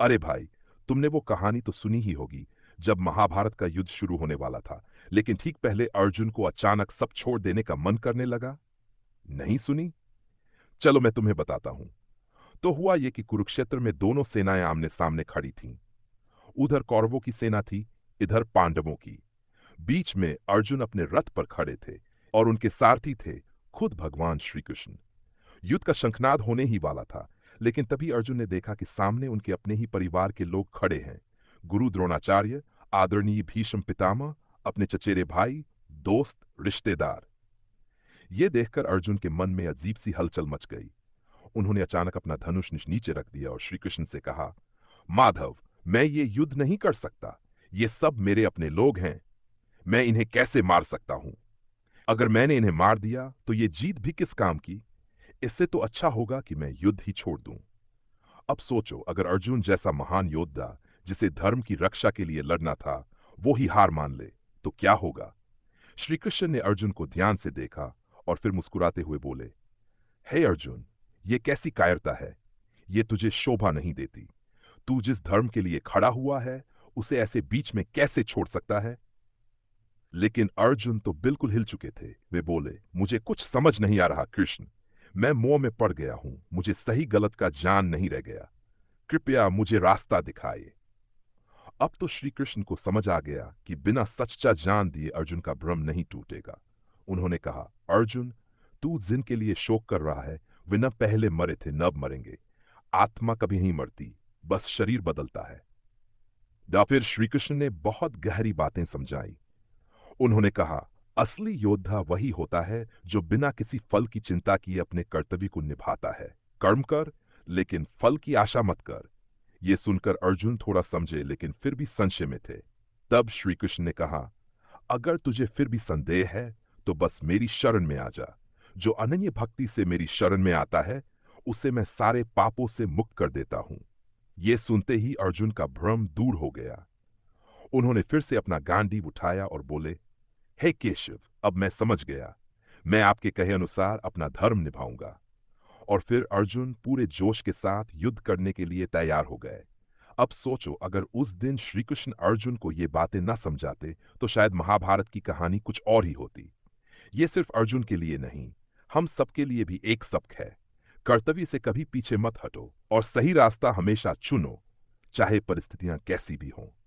अरे भाई, तुमने वो कहानी तो सुनी ही होगी, जब महाभारत का युद्ध शुरू होने वाला था, लेकिन ठीक पहले अर्जुन को अचानक सब छोड़ देने का मन करने लगा। नहीं सुनी? चलो मैं तुम्हें बताता हूं। तो हुआ ये कि कुरुक्षेत्र में दोनों सेनाएं आमने सामने खड़ी थीं। उधर कौरवों की सेना थी, इधर पांडवों की। बीच में अर्जुन अपने रथ पर खड़े थे और उनके सारथी थे खुद भगवान श्री कृष्ण। युद्ध का शंखनाद होने ही वाला था, लेकिन तभी अर्जुन ने देखा कि सामने उनके अपने ही परिवार के लोग खड़े हैं। गुरु द्रोणाचार्य, आदरणीय भीष्म पितामह, अपने चचेरे भाई, दोस्त, रिश्तेदार। ये देखकर अर्जुन के मन में अजीब सी हलचल मच गई। उन्होंने अचानक अपना धनुष नीचे रख दिया और श्री कृष्ण से कहा, माधव, मैं ये युद्ध नहीं कर सकता। ये सब मेरे अपने लोग हैं। मैं इन्हें कैसे मार सकता हूं? अगर मैंने इन्हें मार दिया तो ये जीत भी किस काम की? इससे तो अच्छा होगा कि मैं युद्ध ही छोड़ दूं। अब सोचो, अगर अर्जुन जैसा महान योद्धा, जिसे धर्म की रक्षा के लिए लड़ना था, वो ही हार मान ले, तो क्या होगा? श्री कृष्ण ने अर्जुन को ध्यान से देखा और फिर मुस्कुराते हुए बोले, हे अर्जुन, ये कैसी कायरता है? ये तुझे शोभा नहीं देती। तू जिस धर्म के लिए खड़ा हुआ है, उसे ऐसे बीच में कैसे छोड़ सकता है? लेकिन अर्जुन तो बिल्कुल हिल चुके थे। वे बोले, मुझे कुछ समझ नहीं आ रहा कृष्ण। मैं मोह में पड़ गया हूं, मुझे सही गलत का ज्ञान नहीं रह गया। कृपया मुझे रास्ता दिखाइए। अब तो श्री कृष्ण को समझ आ गया कि बिना सच्चा जान दिए अर्जुन का भ्रम नहीं टूटेगा। उन्होंने कहा, अर्जुन, तू जिनके लिए शोक कर रहा है, वे न पहले मरे थे न अब मरेंगे। आत्मा कभी नहीं मरती, बस शरीर बदलता है। या फिर श्री कृष्ण ने बहुत गहरी बातें समझाई। उन्होंने कहा, असली योद्धा वही होता है जो बिना किसी फल की चिंता किए अपने कर्तव्य को निभाता है। कर्म कर, लेकिन फल की आशा मत कर। ये सुनकर अर्जुन थोड़ा समझे, लेकिन फिर भी संशय में थे। तब श्री कृष्ण ने कहा, अगर तुझे फिर भी संदेह है, तो बस मेरी शरण में आ जा। जो अनन्य भक्ति से मेरी शरण में आता है, उसे मैं सारे पापों से मुक्त कर देता हूं। ये सुनते ही अर्जुन का भ्रम दूर हो गया। उन्होंने फिर से अपना गांडीव उठाया और बोले, हे केशव, अब मैं समझ गया। मैं आपके कहे अनुसार अपना धर्म निभाऊंगा। और फिर अर्जुन पूरे जोश के साथ युद्ध करने के लिए तैयार हो गए। अब सोचो, अगर उस दिन श्री कृष्ण अर्जुन को ये बातें न समझाते, तो शायद महाभारत की कहानी कुछ और ही होती। ये सिर्फ अर्जुन के लिए नहीं, हम सबके लिए भी एक सबक है। कर्तव्य से कभी पीछे मत हटो और सही रास्ता हमेशा चुनो, चाहे परिस्थितियां कैसी भी हों।